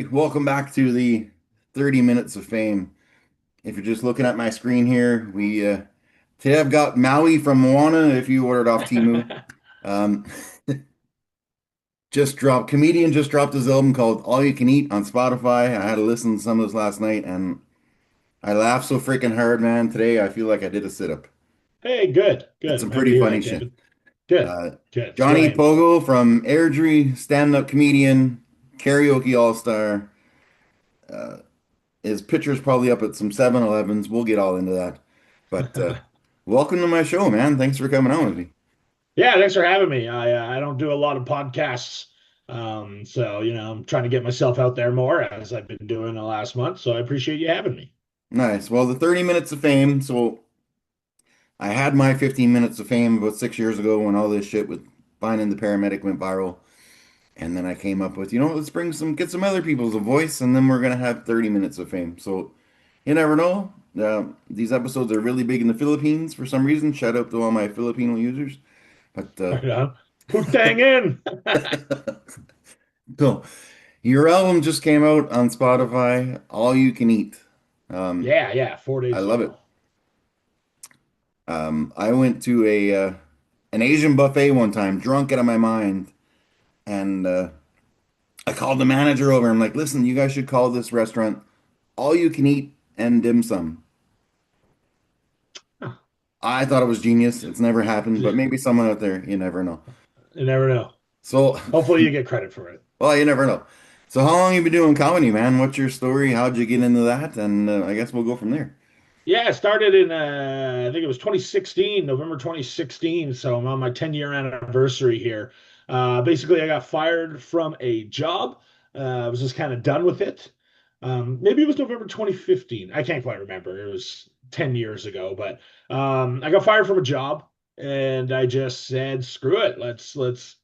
right, welcome back to the 30 minutes of fame. If you're just looking at my screen here, we today I've got Maui from Moana. If you ordered off Timu, um, comedian just dropped his album called All You Can Eat on Spotify. I had to listen to some of this last night, and I laughed so freaking hard, man. Today I feel like I did a sit up. Hey, good, It's good. some I'm happy pretty to hear funny that, shit. David. Good, Uh, good. Still Johnny aiming. Pogo from Airdrie, stand-up comedian, karaoke all-star. Uh, His picture's probably up at some 7-Elevens. We'll get all into that. But welcome to my show, man. Thanks for coming on with me. Yeah, thanks for having me. I don't do a lot of podcasts, so I'm trying to get myself out there more as I've been doing the last month. So I appreciate you having me. Nice. Well, the 30 minutes of fame. So I had my 15 minutes of fame about 6 years ago when all this shit with finding the paramedic went viral. And then I came up with, let's get some other people's a voice, and then we're gonna have 30 minutes of fame. So you never know. These episodes are really big in the Philippines for some reason. Shout out to all my Filipino users. But Right on. Putang in. cool. Your album just came out on Spotify, All You Can Eat. Um, Yeah, yeah. four I days love it. ago. I went to a an Asian buffet one time, drunk out of my mind, and I called the manager over. I'm like, "Listen, you guys should call this restaurant All You Can Eat and Dim Sum." Huh. I thought it was genius. It's never happened, but maybe someone out there, you never know. You never know. So, Hopefully, you get credit for it. well, you never know. So, how long you been doing comedy, man? What's your story? How'd you get into that? And I guess we'll go from there. Yeah, it started in I think it was 2016, November 2016. So I'm on my 10-year anniversary here. Basically, I got fired from a job. I was just kind of done with it. Maybe it was November 2015. I can't quite remember. It was 10 years ago, but I got fired from a job and I just said, screw it. Let's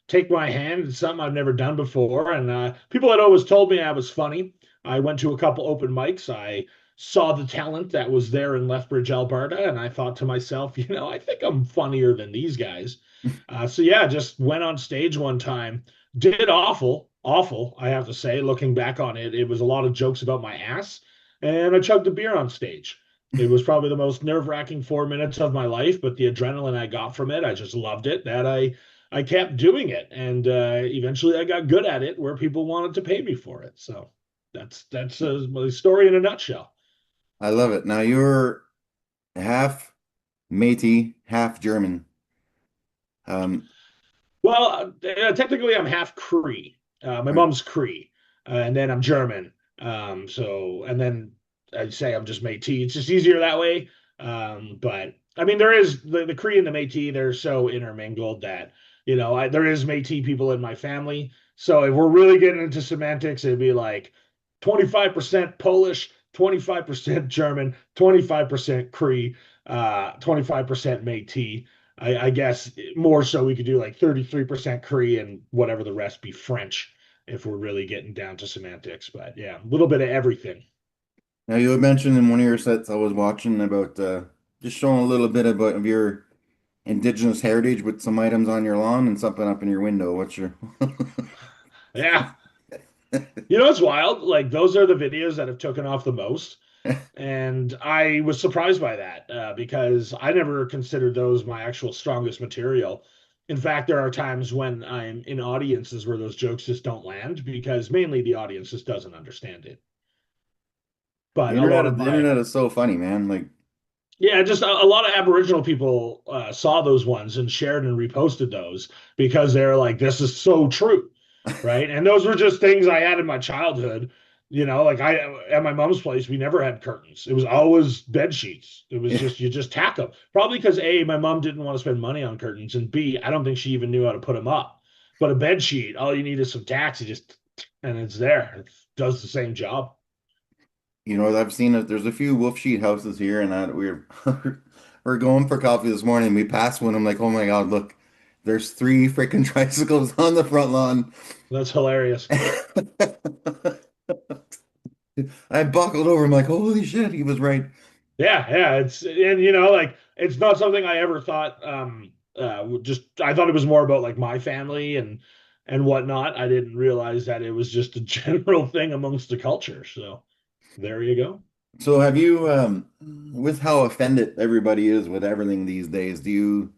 take my hand. It's something I've never done before. And people had always told me I was funny. I went to a couple open mics. I saw the talent that was there in Lethbridge, Alberta, and I thought to myself, I think I'm funnier than these guys. So yeah, just went on stage one time, did awful, awful, I have to say. Looking back on it, it was a lot of jokes about my ass, and I chugged a beer on stage. It was probably the most nerve-wracking 4 minutes of my life, but the adrenaline I got from it, I just loved it. That I kept doing it, and eventually I got good at it, where people wanted to pay me for it. So that's my story in a nutshell. I love it. Now you're half Métis, half German. Um, Well, technically, I'm half Cree. My right. mom's Cree, and then I'm German. And then I'd say I'm just Métis. It's just easier that way. But I mean, there is the Cree and the Métis. They're so intermingled that there is Métis people in my family. So if we're really getting into semantics, it'd be like 25% Polish, 25% German, 25% Cree, 25% Métis. I guess more so we could do like 33% Korean, whatever the rest be French if we're really getting down to semantics. But yeah, a little bit of everything. Now you had mentioned in one of your sets I was watching about just showing a little bit about of your indigenous heritage with some items on your lawn and something up in your window. What's your Yeah. It's wild. Like those are the videos that have taken off the most. And I was surprised by that because I never considered those my actual strongest material. In fact, there are times when I'm in audiences where those jokes just don't land because mainly the audience just doesn't understand it. The But a lot internet, of the my internet is so funny, man. Like, Yeah, just a lot of Aboriginal people saw those ones and shared and reposted those because they're like, this is so true, right? And those were just things I had in my childhood. Like I at my mom's place, we never had curtains. It was always bed sheets. It was just you just tack them. Probably because A, my mom didn't want to spend money on curtains, and B, I don't think she even knew how to put them up. But a bed sheet, all you need is some tacks, you just and it's there. It does the same job. I've seen it. There's a few wolf sheet houses here, and we're we're going for coffee this morning. We passed one. I'm like, oh my God, look, there's three freaking tricycles on the front lawn. That's hilarious. I buckled over. I'm like, holy shit, he was right. Yeah, yeah, like it's not something I ever thought just I thought it was more about like my family and and whatnot. I didn't realize that it was just a general thing amongst the culture. So there you go. So have you, with how offended everybody is with everything these days, do you,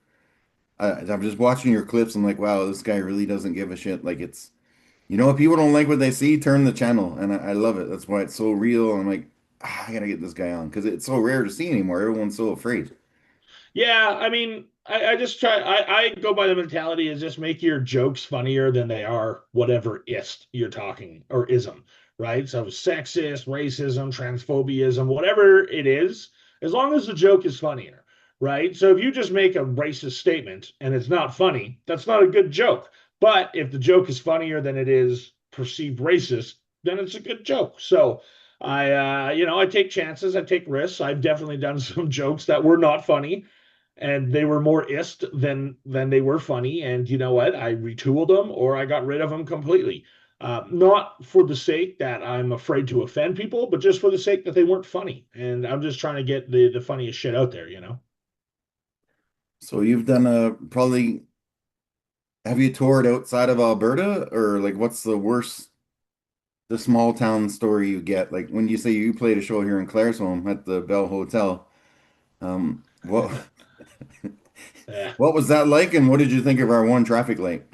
I'm just watching your clips. I'm like, wow, this guy really doesn't give a shit. Like it's, if people don't like what they see, turn the channel. And I love it. That's why it's so real. I'm like, I gotta get this guy on because it's so rare to see anymore. Everyone's so afraid. Yeah, I mean, I just try. I go by the mentality is just make your jokes funnier than they are whatever ist you're talking or ism, right? So sexist, racism, transphobiaism, whatever it is, as long as the joke is funnier, right? So if you just make a racist statement and it's not funny, that's not a good joke. But if the joke is funnier than it is perceived racist, then it's a good joke. So I take chances, I take risks. I've definitely done some jokes that were not funny and they were more ist than they were funny. And you know what? I retooled them or I got rid of them completely. Not for the sake that I'm afraid to offend people, but just for the sake that they weren't funny. And I'm just trying to get the funniest shit out there, you know? So you've done probably, have you toured outside of Alberta or like what's the small town story you get? Like when you say you played a show here in Claresholm at the Bell Hotel, what Yeah. what was that like and what did you think of our one traffic light?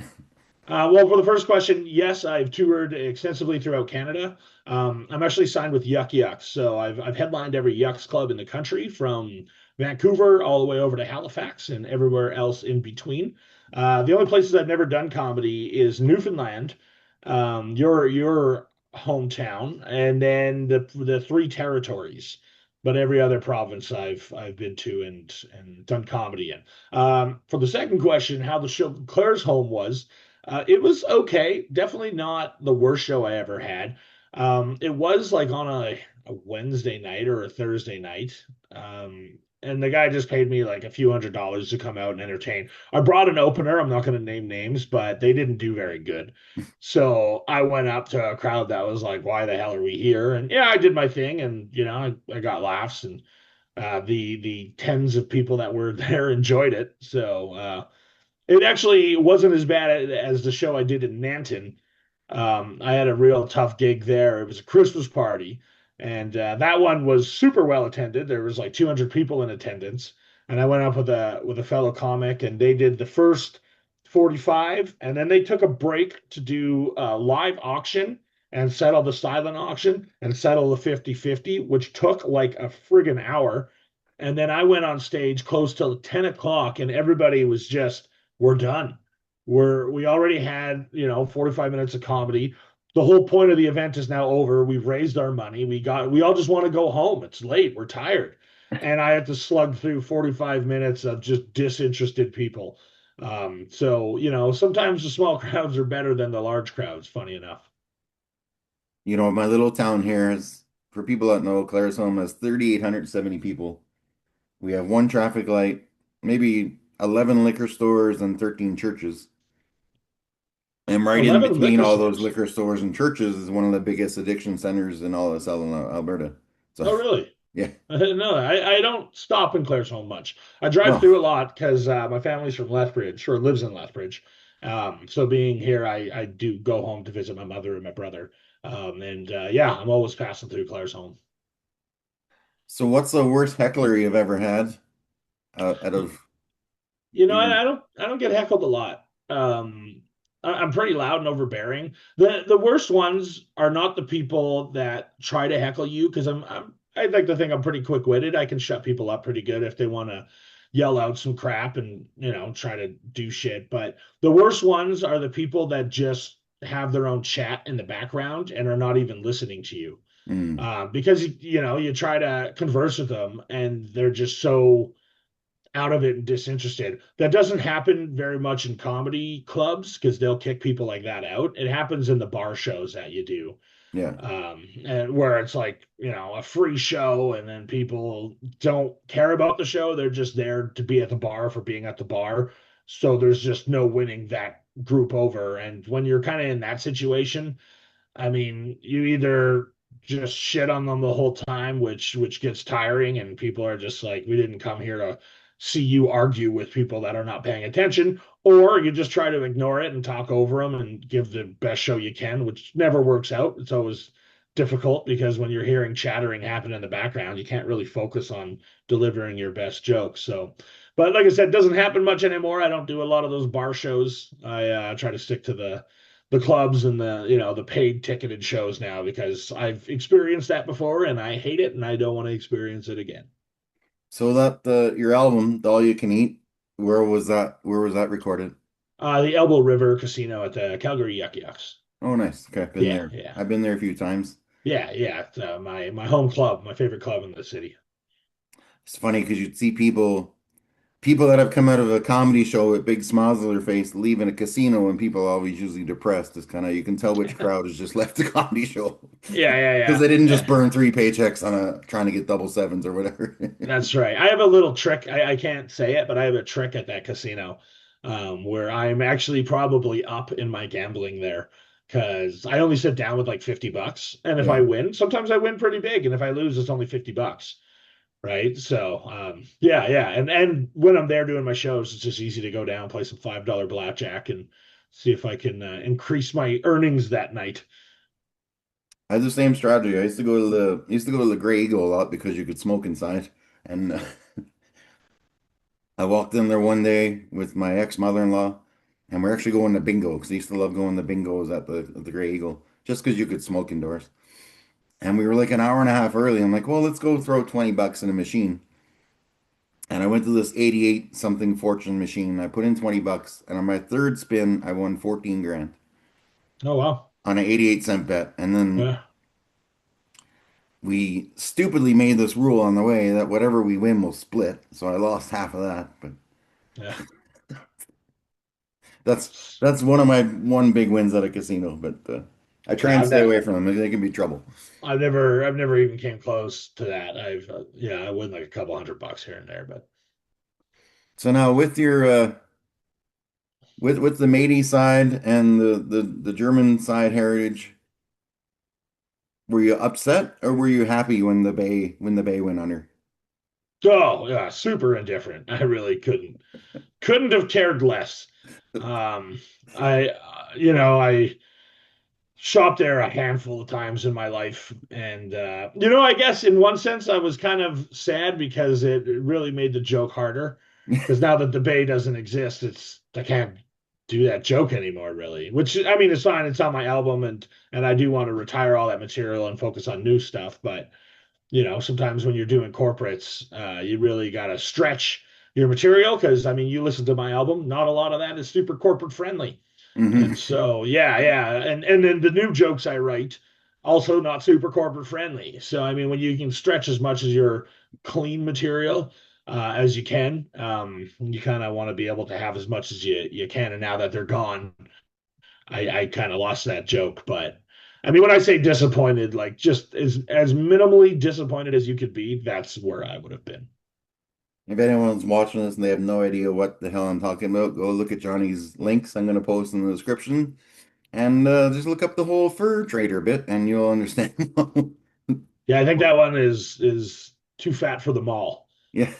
Well, for the first question, yes, I've toured extensively throughout Canada. I'm actually signed with Yuck Yucks, so I've headlined every Yucks club in the country, from Vancouver all the way over to Halifax and everywhere else in between. The only places I've never done comedy is Newfoundland, your hometown, and then the three territories. But every other province I've been to and done comedy in. For the second question, how the show Claire's Home was. It was okay. Definitely not the worst show I ever had. It was like on a Wednesday night or a Thursday night. And the guy just paid me like a few $100s to come out and entertain. I brought an opener. I'm not going to name names, but they didn't do very good. So I went up to a crowd that was like, why the hell are we here? And yeah, I did my thing and, I got laughs and the tens of people that were there enjoyed it. So, it actually wasn't as bad as the show I did in Nanton. I had a real tough gig there. It was a Christmas party, and that one was super well attended. There was like 200 people in attendance, and I went up with a fellow comic, and they did the first 45, and then they took a break to do a live auction and settle the silent auction and settle the 50-50, which took like a friggin' hour. And then I went on stage close till 10 o'clock, and everybody was just, we're done. We already had, 45 minutes of comedy. The whole point of the event is now over. We've raised our money. We all just want to go home. It's late. We're tired. And I had to slug through 45 minutes of just disinterested people. So, sometimes the small crowds are better than the large crowds, funny enough. My little town here is, for people that know, Claresholm has 3,870 people. We have one traffic light, maybe 11 liquor stores and 13 churches. And right in 11 between liquor all those stores. liquor stores and churches is one of the biggest addiction centers in all of Southern Alberta. So, Oh, really? yeah, No, I don't stop in Claresholm much. I drive no. through a lot because my family's from Lethbridge or lives in Lethbridge. So being here, I do go home to visit my mother and my brother. And yeah, I'm always passing through Claresholm. So, what's the worst heckler you've ever had out of even? I don't get heckled a lot. I'm pretty loud and overbearing. The worst ones are not the people that try to heckle you because I'd like to think I'm pretty quick-witted. I can shut people up pretty good if they want to yell out some crap and try to do shit. But the worst ones are the people that just have their own chat in the background and are not even listening to you. Mm, Because you try to converse with them and they're just so out of it and disinterested. That doesn't happen very much in comedy clubs because they'll kick people like that out. It happens in the bar shows that you do, yeah. and where it's like a free show, and then people don't care about the show. They're just there to be at the bar for being at the bar. So there's just no winning that group over. And when you're kind of in that situation, I mean, you either just shit on them the whole time, which gets tiring, and people are just like, we didn't come here to see you argue with people that are not paying attention, or you just try to ignore it and talk over them and give the best show you can, which never works out. It's always difficult because when you're hearing chattering happen in the background, you can't really focus on delivering your best jokes. So, but like I said, it doesn't happen much anymore. I don't do a lot of those bar shows. I try to stick to the clubs and the paid ticketed shows now because I've experienced that before and I hate it and I don't want to experience it again. So that your album, the All You Can Eat, where was that? Where was that recorded? The Elbow River Casino at the Calgary Yuck Yucks. Oh, nice. Okay, been Yeah, there. yeah, I've been there a few times. yeah. It's, my home club, my favorite club in the city. It's funny because you'd see people that have come out of a comedy show with big smiles on their face leaving a casino, and people are always usually depressed. It's kind of you can tell which crowd has just left the comedy show Yeah, yeah, because they didn't just yeah. burn three paychecks on a trying to get double sevens or whatever. That's right. I have a little trick. I can't say it, but I have a trick at that casino where I'm actually probably up in my gambling there because I only sit down with like 50 bucks. And if I Yeah. win, sometimes I win pretty big. And if I lose, it's only 50 bucks. Right. So, yeah, yeah. And when I'm there doing my shows, it's just easy to go down, play some $5 blackjack and see if I can increase my earnings that night. I had the same strategy. I used to go to the Grey Eagle a lot because you could smoke inside. And I walked in there one day with my ex-mother-in-law, and we're actually going to bingo because I used to love going to bingos at the Grey Eagle just because you could smoke indoors. And we were like an hour and a half early. I'm like, well, let's go throw 20 bucks in a machine. And I went to this 88 something fortune machine. I put in 20 bucks, and on my third spin, I won 14 grand Oh, wow. on an 88-cent bet. And then Yeah. we stupidly made this rule on the way that whatever we win will split. So I lost half of that, but Yeah. that's that's one of my one big wins at a casino. But I try Yeah. and stay away from them. They can be trouble. I've never even came close to that. Yeah, I win like a couple $100 here and there, but So now with your with the Metis side and the German side heritage, were you upset or were you happy when the Bay went under? oh yeah, super indifferent. I really couldn't have cared less. Um, I shopped there a handful of times in my life, and I guess in one sense I was kind of sad because it really made the joke harder. Because now that the Bay doesn't exist, I can't do that joke anymore, really. Which I mean, it's fine. It's on my album, and I do want to retire all that material and focus on new stuff, but sometimes when you're doing corporates, you really got to stretch your material because, I mean, you listen to my album, not a lot of that is super corporate friendly. Hmm. And so, yeah, yeah. And then the new jokes I write, also not super corporate friendly. So, I mean, when you can stretch as much as your clean material as you can, you kind of want to be able to have as much as you can. And now that they're gone, I kind of lost that joke, but I mean, when I say disappointed, like just as minimally disappointed as you could be, that's where I would have been. If anyone's watching this and they have no idea what the hell I'm talking about, go look at Johnny's links. I'm going to post in the description and just look up the whole fur trader bit and you'll understand. Yeah, I think that one is too fat for the mall. Yeah,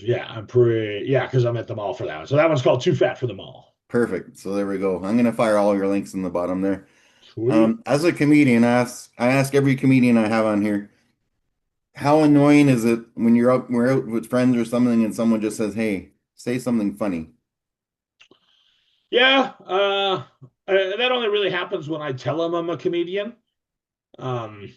Yeah, I'm pretty yeah, because I'm at the mall for that one. So that one's called Too Fat for the Mall. perfect. So there we go. I'm going to fire all your links in the bottom there. Sweet. As a comedian, I ask every comedian I have on here, how annoying is it when we're out with friends or something and someone just says, "Hey, say something funny." Yeah, that only really happens when I tell them I'm a comedian. Um,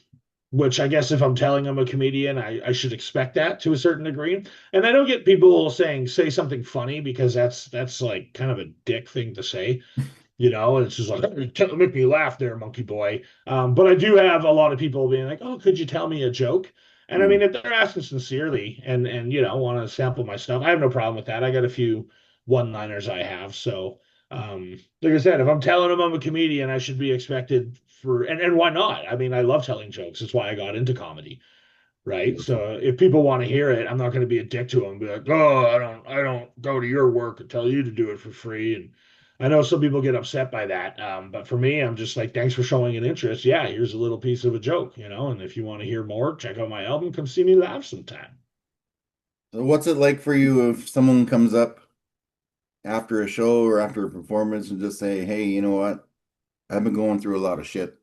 which I guess if I'm telling I'm a comedian, I should expect that to a certain degree. And I don't get people saying say something funny because that's like kind of a dick thing to say. It's just like, "Hey, make me laugh there, monkey boy." But I do have a lot of people being like, "Oh, could you tell me a joke?" And I Mm, mean, if they're asking sincerely and want to sample my stuff, I have no problem with that. I got a few one-liners I have. So, like I said, if I'm telling them I'm a comedian, I should be expected and why not? I mean, I love telling jokes. That's why I got into comedy, right? beautiful. So if people want to hear it, I'm not going to be a dick to them and be like, "Oh, I don't go to your work and tell you to do it for free." And I know some people get upset by that, but for me, I'm just like, "Thanks for showing an interest. Yeah, here's a little piece of a joke, and if you want to hear more, check out my album. Come see me laugh sometime." So what's it like for you if someone comes up after a show or after a performance and just say, "Hey, you know what? I've been going through a lot of shit.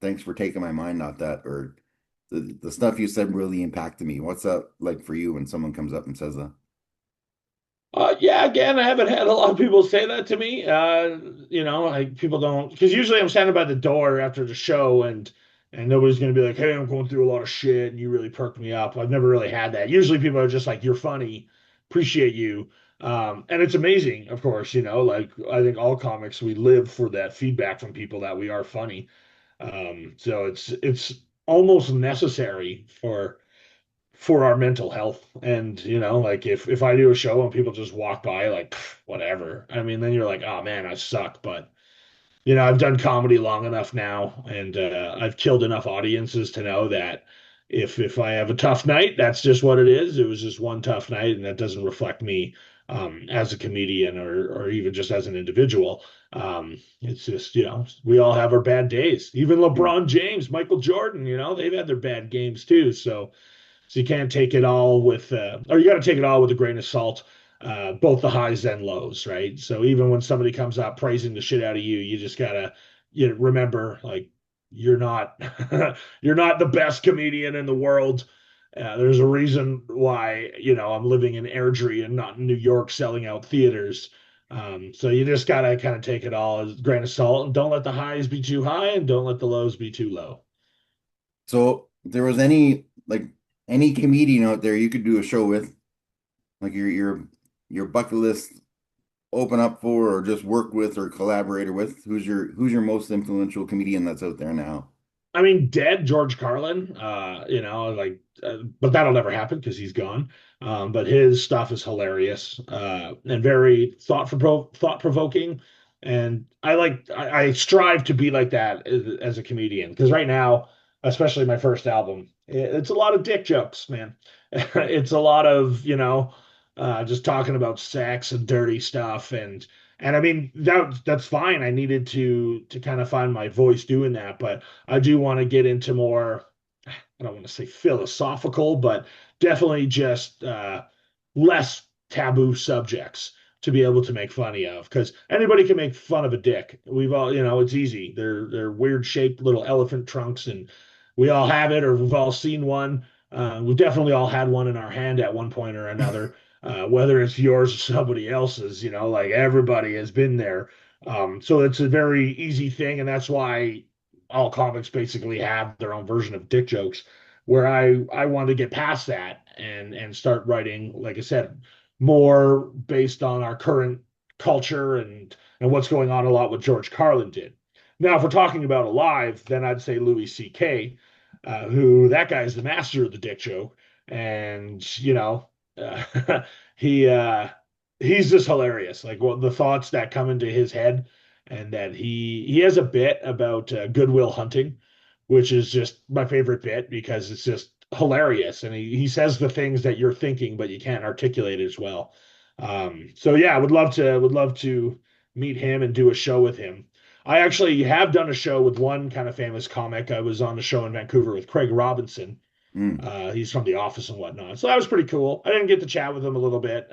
Thanks for taking my mind off that," or the stuff you said really impacted me. What's that like for you when someone comes up and says that? Yeah, again, I haven't had a lot of people say that to me. Like people don't, because usually I'm standing by the door after the show, and nobody's gonna be like, "Hey, I'm going through a lot of shit, and you really perked me up." I've never really had that. Usually people are just like, "You're funny, appreciate you," and it's amazing, of course. Like I think all comics we live for that feedback from people that we are funny. So it's almost necessary for our mental health. And like if I do a show and people just walk by like whatever, I mean, then you're like, oh man, I suck. But I've done comedy long enough now, and I've killed enough audiences to know that if I have a tough night, that's just what it is. It was just one tough night, and that doesn't reflect me as a comedian or even just as an individual. It's just we all have our bad days. Even Mm. LeBron James, Michael Jordan, they've had their bad games too. So you can't take it all or you got to take it all with a grain of salt, both the highs and lows, right? So even when somebody comes out praising the shit out of you, you just gotta, remember like you're not, you're not the best comedian in the world. There's a reason why, I'm living in Airdrie and not in New York selling out theaters. So you just gotta kind of take it all as a grain of salt and don't let the highs be too high and don't let the lows be too low. So there was any comedian out there you could do a show with, like your bucket list open up for or just work with or collaborator with? Who's your most influential comedian that's out there now? I mean, dead George Carlin, but that'll never happen because he's gone. But his stuff is hilarious and very thought provoking. And I strive to be like that as a comedian because right now, especially my first album, it's a lot of dick jokes, man. It's a lot of, just talking about sex and dirty stuff. And I mean, that's fine. I needed to kind of find my voice doing that, but I do want to get into more, I don't want to say philosophical, but definitely just less taboo subjects to be able to make funny of because anybody can make fun of a dick. We've all, it's easy. They're weird shaped little elephant trunks, and we all have it, or we've all seen one. We've definitely all had one in our hand at one point or another, whether it's yours or somebody else's. Like everybody has been there. So it's a very easy thing, and that's why all comics basically have their own version of dick jokes. Where I wanted to get past that and start writing, like I said, more based on our current culture and what's going on a lot what George Carlin did. Now, if we're talking about alive, then I'd say Louis C.K., who that guy is the master of the dick joke, and he he's just hilarious. Like what the thoughts that come into his head, and that he has a bit about Goodwill Hunting, which is just my favorite bit because it's just hilarious, and he says the things that you're thinking, but you can't articulate it as well. So yeah, I would love to meet him and do a show with him. I actually have done a show with one kind of famous comic. I was on a show in Vancouver with Craig Robinson. Mm, He's from The Office and whatnot. So that was pretty cool. I didn't get to chat with him a little bit.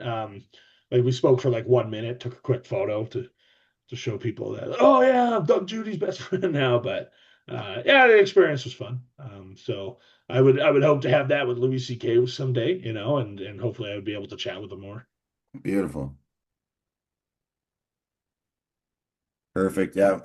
Like we spoke for like 1 minute, took a quick photo to show people that, oh yeah, I'm Doug Judy's best friend now. But yeah, the experience was fun. So I would hope to have that with Louis C.K. someday, and hopefully I would be able to chat with him more. beautiful. Perfect. Yeah.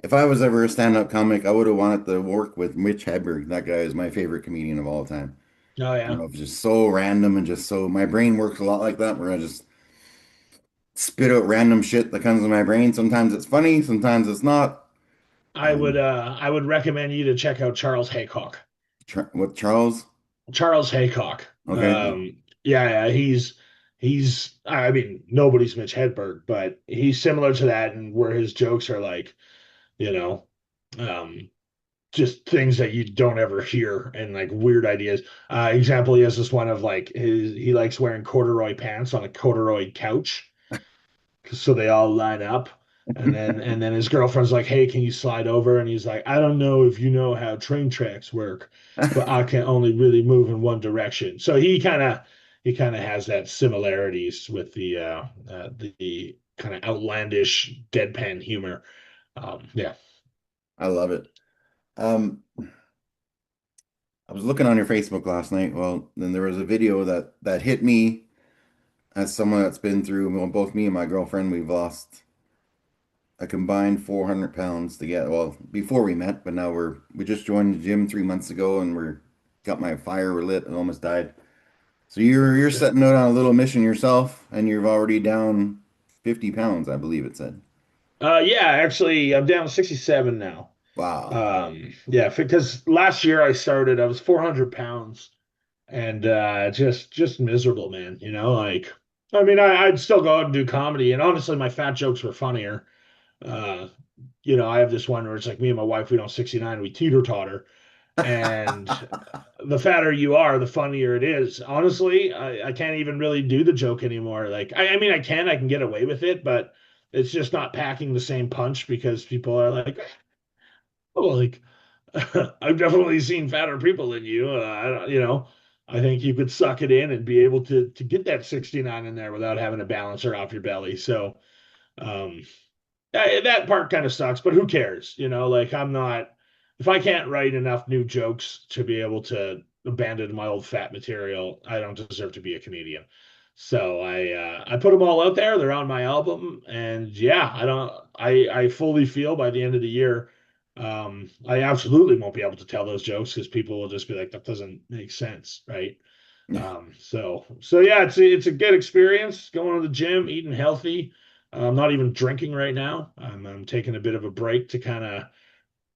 If I was ever a stand-up comic, I would have wanted to work with Mitch Hedberg. That guy is my favorite comedian of all time. Oh I don't yeah. know, it's just so random and just so my brain works a lot like that, where I just spit out random shit that comes in my brain. Sometimes it's funny, sometimes it's not. I would recommend you to check out Charles Haycock. With Charles, Charles Haycock. okay, Yeah, he's I mean nobody's Mitch Hedberg, but he's similar to that, and where his jokes are like, you know, um, just things that you don't ever hear and like weird ideas. Example, he has this one of like he likes wearing corduroy pants on a corduroy couch so they all line up. And then his girlfriend's like, "Hey, can you slide over?" And he's like, "I don't know if you know how train tracks work, but I can only really move in one direction." So he kind of has that similarities with the kind of outlandish deadpan humor. Yeah. I love it. Um, I was looking on your Facebook last night. Well, then there was a video that hit me as someone that's been through, well, both me and my girlfriend, we've lost a combined 400 pounds together. Well, before we met, but now we just joined the gym 3 months ago and we're got my fire lit and almost died. So you're setting out on a little mission yourself and you're already down 50 pounds, I believe it said. Yeah, actually, I'm down to 67 now. Wow. Yeah, because last year I was 400 pounds and just miserable, man. Like, I mean, I'd still go out and do comedy, and honestly, my fat jokes were funnier. Uh, I have this one where it's like me and my wife, we don't 69, we teeter-totter, and the fatter you are, the funnier it is. Honestly, I can't even really do the joke anymore. Like, I mean, I can get away with it, but it's just not packing the same punch because people are like, oh, like I've definitely seen fatter people than you. I don't, I think you could suck it in and be able to get that 69 in there without having to balance her off your belly. So, um, that part kind of sucks, but who cares? Like I'm not, if I can't write enough new jokes to be able to abandon my old fat material, I don't deserve to be a comedian. So I put them all out there. They're on my album, and yeah, I fully feel by the end of the year, I absolutely won't be able to tell those jokes because people will just be like, that doesn't make sense, right? Yeah. So yeah, it's a good experience going to the gym, eating healthy. I'm not even drinking right now. I'm taking a bit of a break to kind of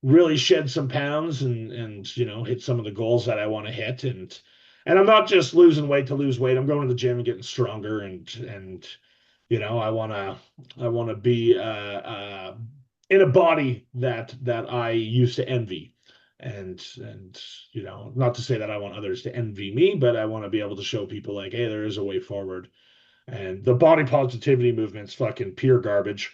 really shed some pounds and hit some of the goals that I want to hit. And I'm not just losing weight to lose weight. I'm going to the gym and getting stronger and I want to be in a body that I used to envy. And not to say that I want others to envy me, but I want to be able to show people like, hey, there is a way forward. And the body positivity movement's fucking pure garbage.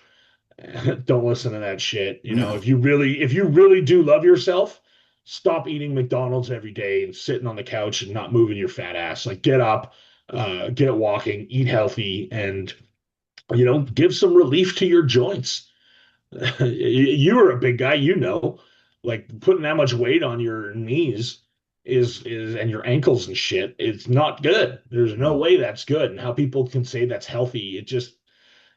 Don't listen to that shit. No. If you really do love yourself, stop eating McDonald's every day and sitting on the couch and not moving your fat ass. Like get up, get walking, eat healthy, and give some relief to your joints. You are a big guy, like putting that much weight on your knees is and your ankles and shit. It's not good. There's no No. way that's good. And how people can say that's healthy,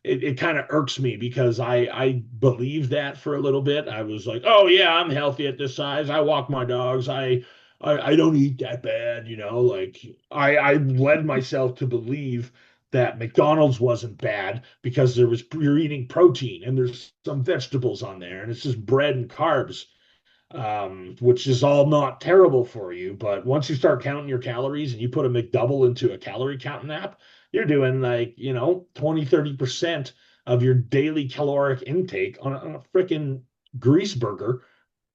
it kind of irks me because I believed that for a little bit. I was like, oh yeah, I'm healthy at this size. I walk my dogs. I don't eat that bad, like I led myself to believe that McDonald's wasn't bad because you're eating protein and there's some vegetables on there and it's just bread and carbs, which is all not terrible for you. But once you start counting your calories and you put a McDouble into a calorie counting app, you're doing like, 20, 30% of your daily caloric intake on a freaking grease burger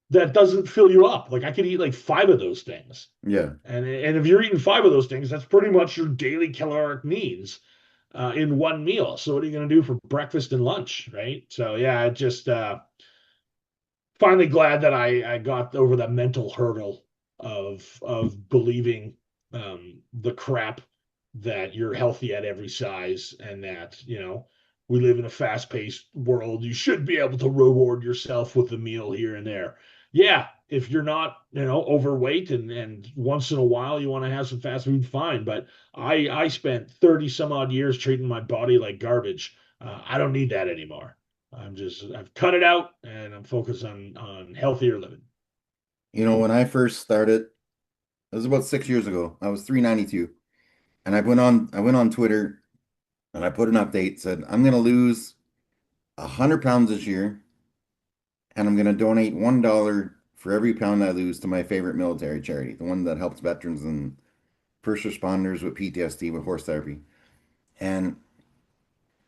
that doesn't fill you up. Like I could eat like five of those things. Yeah. And if you're eating five of those things, that's pretty much your daily caloric needs in one meal. So what are you going to do for breakfast and lunch, right? So yeah, I just finally glad that I got over that mental hurdle of believing the crap that you're healthy at every size and that we live in a fast-paced world. You should be able to reward yourself with a meal here and there. Yeah, if you're not overweight and once in a while you want to have some fast food, fine. But I spent 30 some odd years treating my body like garbage. I don't need that anymore. I've cut it out and I'm focused on healthier living. When I first started, it was about 6 years ago. I was 392. And I went on Twitter and I put an update, said, I'm gonna lose 100 pounds this year, and I'm gonna donate $1 for every pound I lose to my favorite military charity, the one that helps veterans and first responders with PTSD with horse therapy. And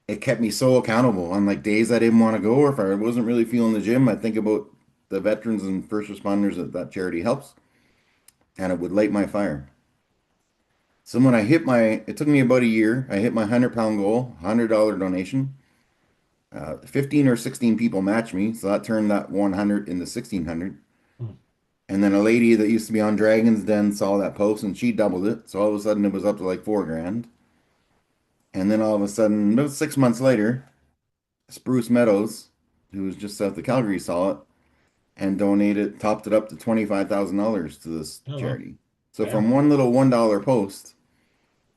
it kept me so accountable on like days I didn't want to go, or if I wasn't really feeling the gym, I'd think about the veterans and first responders that charity helps, and it would light my fire. So it took me about a year. I hit my 100 pound goal, $100 donation. 15 or 16 people matched me, so that turned that 100 into 1600. Hmm. And then a lady that used to be on Dragon's Den saw that post and she doubled it. So all of a sudden it was up to like 4 grand. And then all of a sudden, about 6 months later, Spruce Meadows, who was just south of Calgary, saw it and donated, topped it up to $25,000 to this Oh well, charity. So damn. from one little $1 post,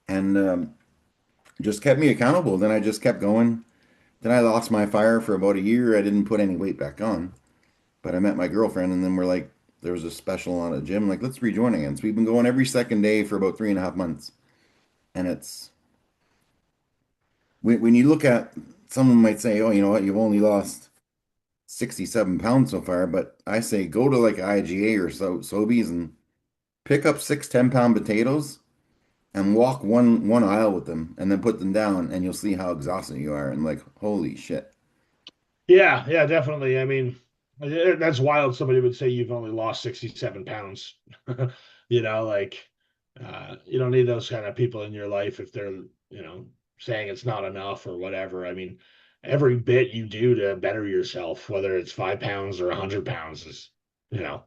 and just kept me accountable. Then I just kept going. Then I lost my fire for about a year. I didn't put any weight back on, but I met my girlfriend, and then we're like, there was a special on a gym. Like, let's rejoin again. So we've been going every second day for about 3.5 months, and it's when you look at, someone might say, oh, you know what, you've only lost 67 pounds so far, but I say go to like IGA or Sobeys and pick up 6 10-pound potatoes and walk one aisle with them and then put them down and you'll see how exhausted you are and like holy shit. Yeah, yeah, definitely. I mean, that's wild. Somebody would say you've only lost 67 pounds. Like you don't need those kind of people in your life if they're, saying it's not enough or whatever. I mean, every bit you do to better yourself, whether it's 5 pounds or 100 pounds, is, you know,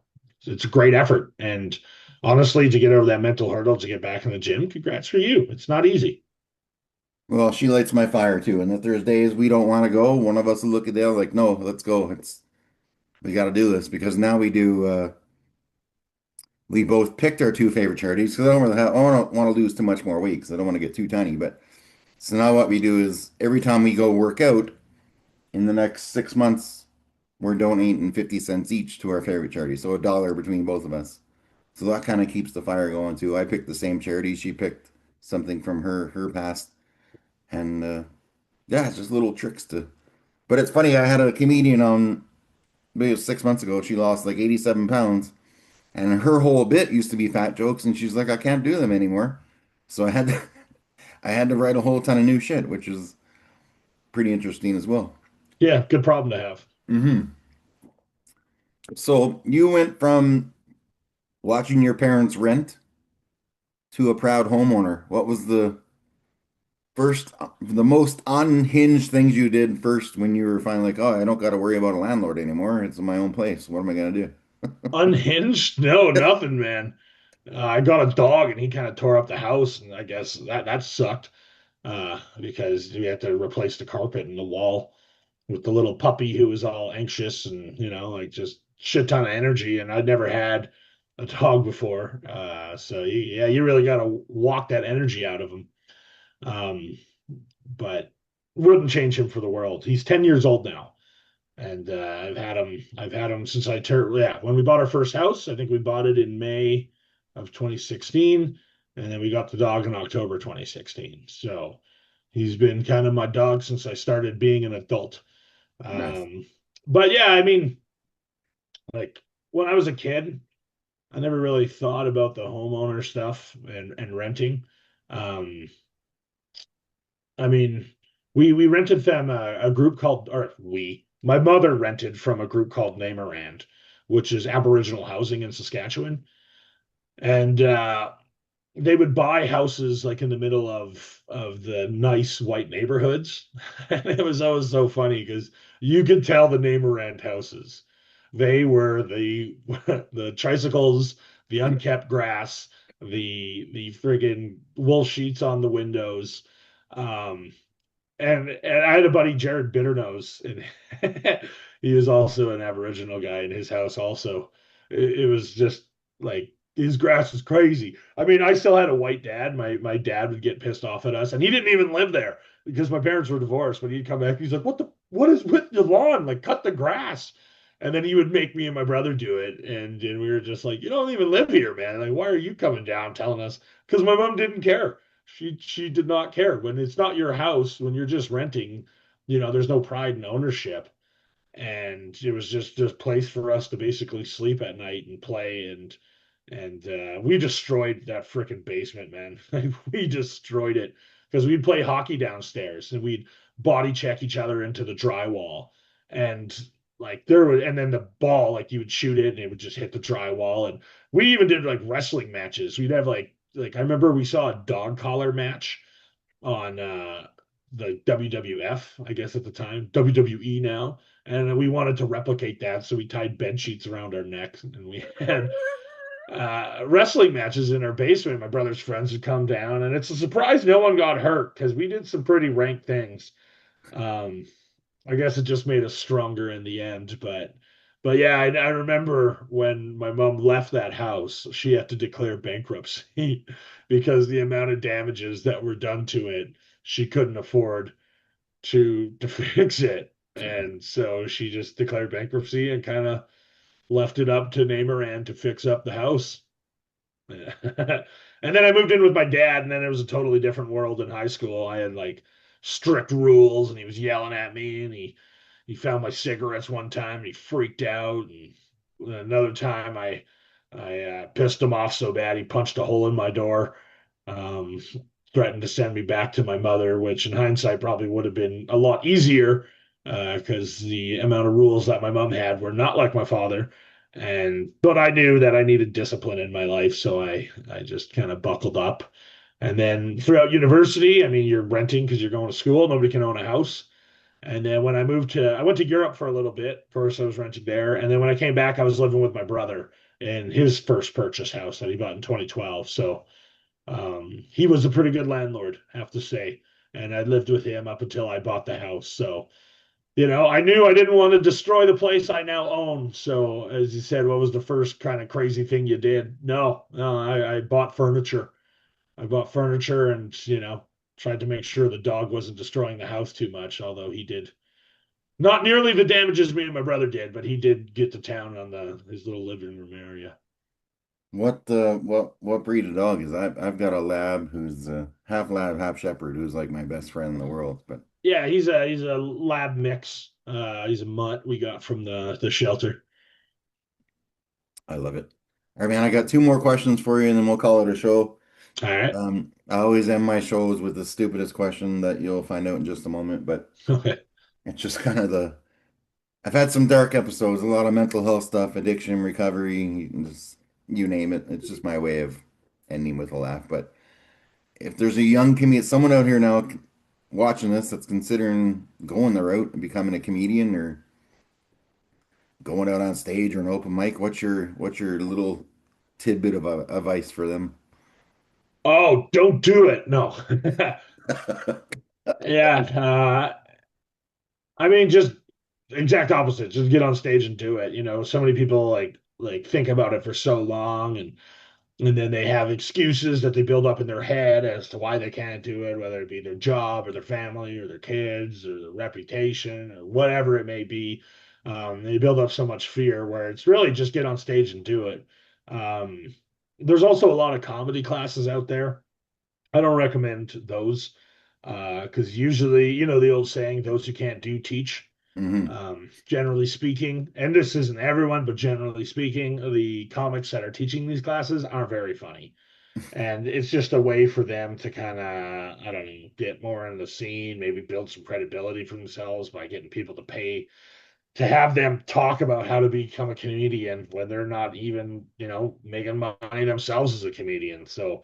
it's a great effort. And honestly, to get over that mental hurdle to get back in the gym, congrats for you. It's not easy. Well, she lights my fire too, and if there's days we don't want to go, one of us will look at the other like, no, let's go. It's We got to do this because now we both picked our two favorite charities because I don't want to lose too much more weight because I don't want to get too tiny. But so now what we do is every time we go work out in the next 6 months, we're donating 50 cents each to our favorite charity. So $1 between both of us. So that kind of keeps the fire going too. I picked the same charity. She picked something from her past. And yeah, it's just little tricks to. But it's funny, I had a comedian on maybe it was 6 months ago. She lost like 87 pounds. And her whole bit used to be fat jokes, and she's like, I can't do them anymore. So I had to write a whole ton of new shit, which is pretty interesting as well. Yeah, good problem to have. So you went from watching your parents rent to a proud homeowner. What was the most unhinged things you did first when you were finally like, oh, I don't got to worry about a landlord anymore. It's my own place. What am I gonna do? Unhinged? No, nothing, man. I got a dog and he kind of tore up the house, and I guess that sucked because we had to replace the carpet and the wall with the little puppy who was all anxious and like just shit ton of energy. And I'd never had a dog before, so yeah, you really got to walk that energy out of him. Um, but wouldn't change him for the world. He's 10 years old now. And I've had him since I turned, yeah, when we bought our first house. I think we bought it in May of 2016, and then we got the dog in October 2016. So he's been kind of my dog since I started being an adult. Nice. Um, but yeah, I mean, like when I was a kid, I never really thought about the homeowner stuff and renting. Um, I mean, we rented from a group called, or my mother rented from a group called Namarand, which is Aboriginal housing in Saskatchewan, and they would buy houses like in the middle of the nice white neighborhoods. And it was always so funny because you could tell the Namarand houses. They were the the tricycles, the unkept grass, the friggin' wool sheets on the windows. Um, and I had a buddy, Jared Bitternose, and he was also an Aboriginal guy in his house. Also, it was just like his grass was crazy. I mean, I still had a white dad. My dad would get pissed off at us, and he didn't even live there because my parents were divorced. When he'd come back, he's like, What is with your lawn? Like, cut the grass." And then he would make me and my brother do it, and we were just like, "You don't even live here, man. Like, why are you coming down telling us?" Because my mom didn't care. She did not care. When it's not your house, when you're just renting, there's no pride in ownership. And it was just place for us to basically sleep at night and play. And we destroyed that freaking basement, man. We destroyed it because we'd play hockey downstairs and we'd body check each other into the drywall. And like and then the ball, like you would shoot it and it would just hit the drywall. And we even did like wrestling matches. We'd have like I remember we saw a dog collar match on the WWF, I guess at the time, WWE now, and we wanted to replicate that, so we tied bed sheets around our necks, and we had wrestling matches in our basement. My brother's friends would come down, and it's a surprise no one got hurt because we did some pretty rank things. Um, I guess it just made us stronger in the end, but yeah, I remember when my mom left that house, she had to declare bankruptcy because the amount of damages that were done to it, she couldn't afford to fix it. And so she just declared bankruptcy and kind of left it up to Namaran to fix up the house. And then I moved in with my dad, and then it was a totally different world in high school. I had like strict rules, and he was yelling at me, and he found my cigarettes one time, and he freaked out, and another time I pissed him off so bad he punched a hole in my door, um, threatened to send me back to my mother, which in hindsight probably would have been a lot easier because the amount of rules that my mom had were not like my father. And but I knew that I needed discipline in my life, so I just kind of buckled up. And then throughout university, I mean, you're renting because you're going to school. Nobody can own a house. And then when I went to Europe for a little bit. First, I was renting there, and then when I came back, I was living with my brother in his first purchase house that he bought in 2012. So he was a pretty good landlord, I have to say. And I lived with him up until I bought the house. So I knew I didn't want to destroy the place I now own. So, as you said, what was the first kind of crazy thing you did? No, no, I bought furniture. I bought furniture and, tried to make sure the dog wasn't destroying the house too much, although he did not nearly the damages me and my brother did, but he did get to town on his little living room area. What breed of dog is that? I've got a lab who's half lab, half shepherd, who's like my best friend in the world. But Yeah, he's a lab mix. He's a mutt we got from the shelter. I love it. All right, man, I got two more questions for you, and then we'll call it a show. All right. I always end my shows with the stupidest question that you'll find out in just a moment, but Okay. it's just kind of the I've had some dark episodes, a lot of mental health stuff, addiction, recovery, just you name it. It's just my way of ending with a laugh. But if there's a young comedian, someone out here now watching this that's considering going the route and becoming a comedian or going out on stage or an open mic, what's your little tidbit of advice for them? Oh, don't do it. No. Yeah. I mean, just exact opposite. Just get on stage and do it. So many people like think about it for so long, and then they have excuses that they build up in their head as to why they can't do it, whether it be their job or their family or their kids or their reputation or whatever it may be. They build up so much fear where it's really just get on stage and do it. Um, there's also a lot of comedy classes out there. I don't recommend those because usually, the old saying, those who can't do teach. Hmm. Generally speaking, and this isn't everyone, but generally speaking, the comics that are teaching these classes aren't very funny. And it's just a way for them to kind of, I don't know, get more in the scene, maybe build some credibility for themselves by getting people to pay to have them talk about how to become a comedian when they're not even, making money themselves as a comedian. So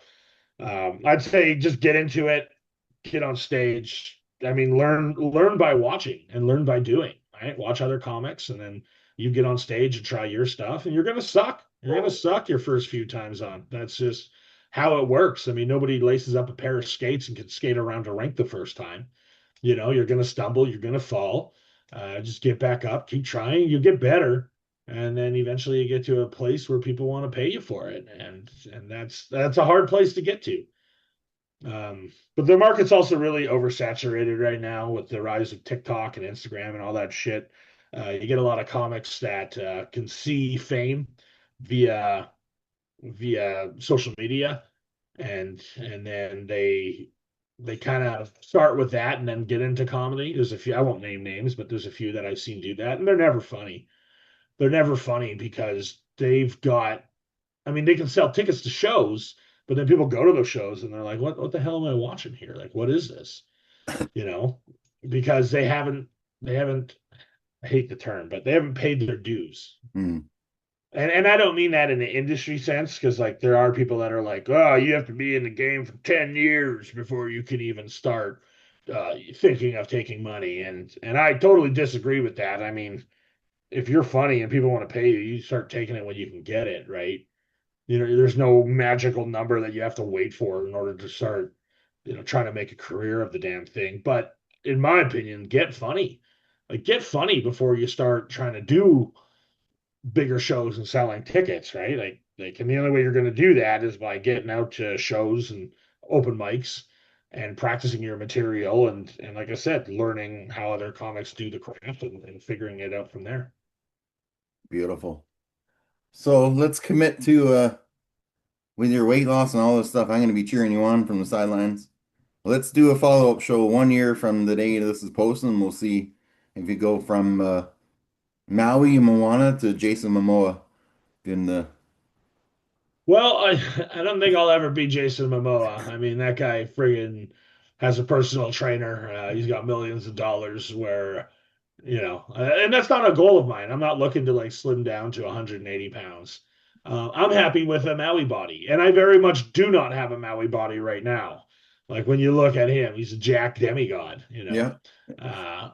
I'd say just get into it, get on stage. I mean, learn by watching and learn by doing, right? Watch other comics and then you get on stage and try your stuff and you're gonna suck. You're gonna suck your first few times on. That's just how it works. I mean, nobody laces up a pair of skates and can skate around a rink the first time. You're gonna stumble, you're gonna fall. Just get back up, keep trying, you get better. And then eventually you get to a place where people want to pay you for it. And that's a hard place to get to. But the market's also really oversaturated right now with the rise of TikTok and Instagram and all that shit. You get a lot of comics that can see fame via social media, and then they kind of start with that and then get into comedy. There's a few, I won't name names, but there's a few that I've seen do that, and they're never funny. They're never funny because they've got I mean, they can sell tickets to shows, but then people go to those shows and they're like, what the hell am I watching here? Like, what is this? You know, because they haven't, I hate the term, but they haven't paid their dues. Hmm. And I don't mean that in the industry sense, because like there are people that are like, oh, you have to be in the game for 10 years before you can even start. thinking of taking money, and I totally disagree with that. I mean, if you're funny and people want to pay you, you start taking it when you can get it, right? You know, there's no magical number that you have to wait for in order to start, trying to make a career of the damn thing. But in my opinion, get funny. Like get funny before you start trying to do bigger shows and selling tickets, right? And the only way you're going to do that is by getting out to shows and open mics and practicing your material and like I said, learning how other comics do the craft and figuring it out from there. Beautiful. So let's commit to with your weight loss and all this stuff. I'm going to be cheering you on from the sidelines. Let's do a follow-up show 1 year from the day this is posted, and we'll see if you go from Maui Moana to Jason Momoa in the Well, I don't think I'll ever be Jason Momoa. I mean, that guy friggin' has a personal trainer. He's got millions of dollars where, and that's not a goal of mine. I'm not looking to like slim down to 180 pounds. I'm happy with a Maui body, and I very much do not have a Maui body right now. Like when you look at him, he's a jack demigod, yeah.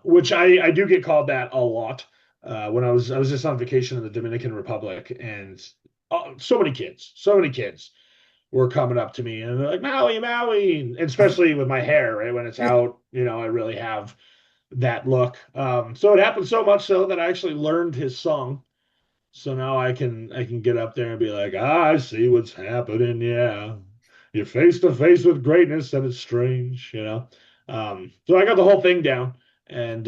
which I do get called that a lot. When I was just on vacation in the Dominican Republic, and so many kids were coming up to me and they're like Maui, Maui, and especially with my hair, right? When it's out, I really have that look. So it happened so much so that I actually learned his song. So now I can get up there and be like, I see what's happening. Yeah, you're face to face with greatness, and it's strange. So I got the whole thing down. And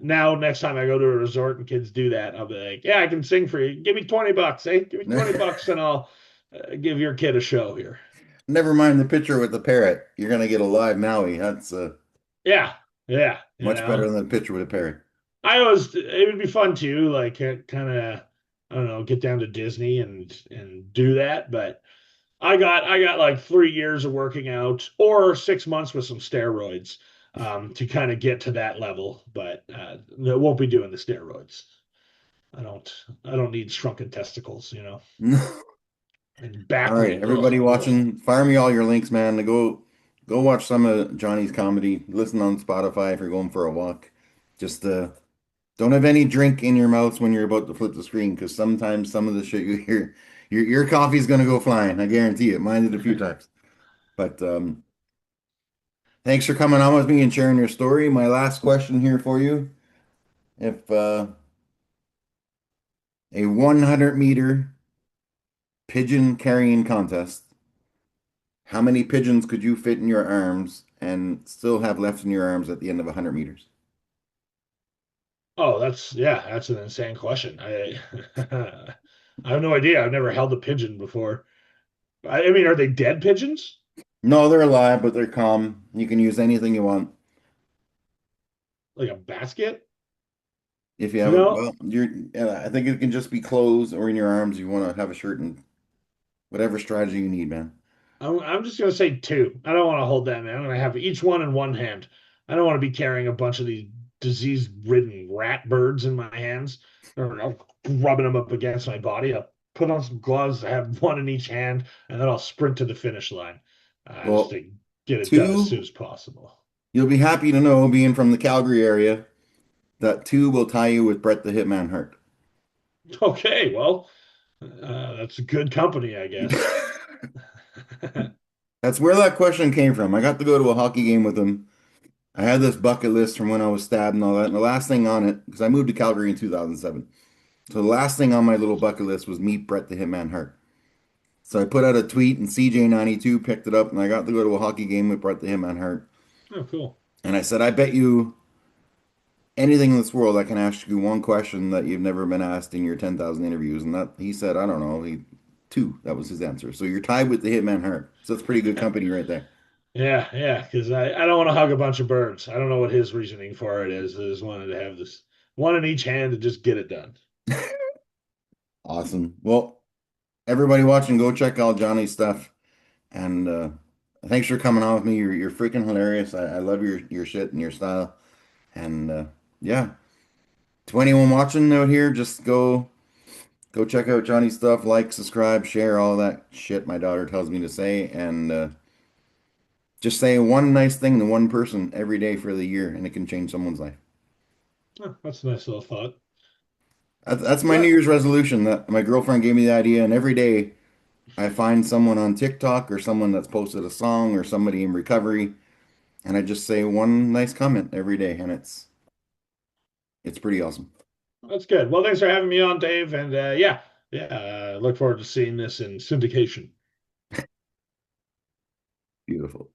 now next time I go to a resort and kids do that, I'll be like, yeah, I can sing for you. Give me $20, eh? Give me $20 and I'll give your kid a show here. Never mind the picture with the parrot. You're gonna get a live Maui. That's Yeah, yeah, much better than the picture with a parrot. it would be fun too, like kind of, I don't know, get down to Disney and do that. But I got like 3 years of working out or 6 months with some steroids to kind of get to that level. But I won't be doing the steroids. I don't I don't need shrunken testicles, and All back right, weight. everybody Ugh, ugh. watching, fire me all your links, man. To go watch some of Johnny's comedy. Listen on Spotify if you're going for a walk. Just don't have any drink in your mouth when you're about to flip the screen, because sometimes some of the shit you hear, your coffee's gonna go flying. I guarantee it. Mine did a few times. But thanks for coming on with me and sharing your story. My last question here for you: if a 100-meter pigeon carrying contest, how many pigeons could you fit in your arms and still have left in your arms at the end of 100 meters? Oh, that's an insane question. I have no idea. I've never held a pigeon before. I mean, are they dead pigeons? No, they're alive, but they're calm. You can use anything you want. Like a basket? If you You have a, know, well, I think it can just be clothes or in your arms. You want to have a shirt and whatever strategy you need, man. I'm just gonna say two. I don't want to hold that, man. I'm gonna have each one in one hand. I don't want to be carrying a bunch of these disease-ridden rat birds in my hands or rubbing them up against my body. I'll put on some gloves. I have one in each hand, and then I'll sprint to the finish line, just Well, to get it done as soon two, as possible. you'll be happy to know, being from the Calgary area, that two will tie you with Brett the Hitman Hart. Okay, well, that's good company, I guess. That's where that question came from. I got to go to a hockey game with him. I had this bucket list from when I was stabbed and all that. And the last thing on it, because I moved to Calgary in 2007. So the last thing on my little bucket list was meet Brett the Hitman Hart. So I put out a tweet and CJ92 picked it up and I got to go to a hockey game with Brett the Hitman Hart. Oh, cool. And I said, I bet you anything in this world I can ask you one question that you've never been asked in your 10,000 interviews. And that he said, I don't know, two. That was his answer. So you're tied with the Hitman Hart. So that's pretty good company right there. Yeah, yeah, because I don't want to hug a bunch of birds. I don't know what his reasoning for it is. I just wanted to have this one in each hand to just get it done. Awesome. Well, everybody watching, go check out Johnny's stuff. And thanks for coming on with me. You're freaking hilarious. I love your shit and your style. And yeah, to anyone watching out here, just go check out Johnny's stuff. Like, subscribe, share, all that shit my daughter tells me to say. And Just say one nice thing to one person every day for the year, and it can change someone's life. Oh, that's a nice little thought. That's my New Well, Year's resolution that my girlfriend gave me the idea, and every day I find someone on TikTok or someone that's posted a song or somebody in recovery, and I just say one nice comment every day, and it's pretty awesome. that's good. Well, thanks for having me on, Dave. And look forward to seeing this in syndication. Beautiful.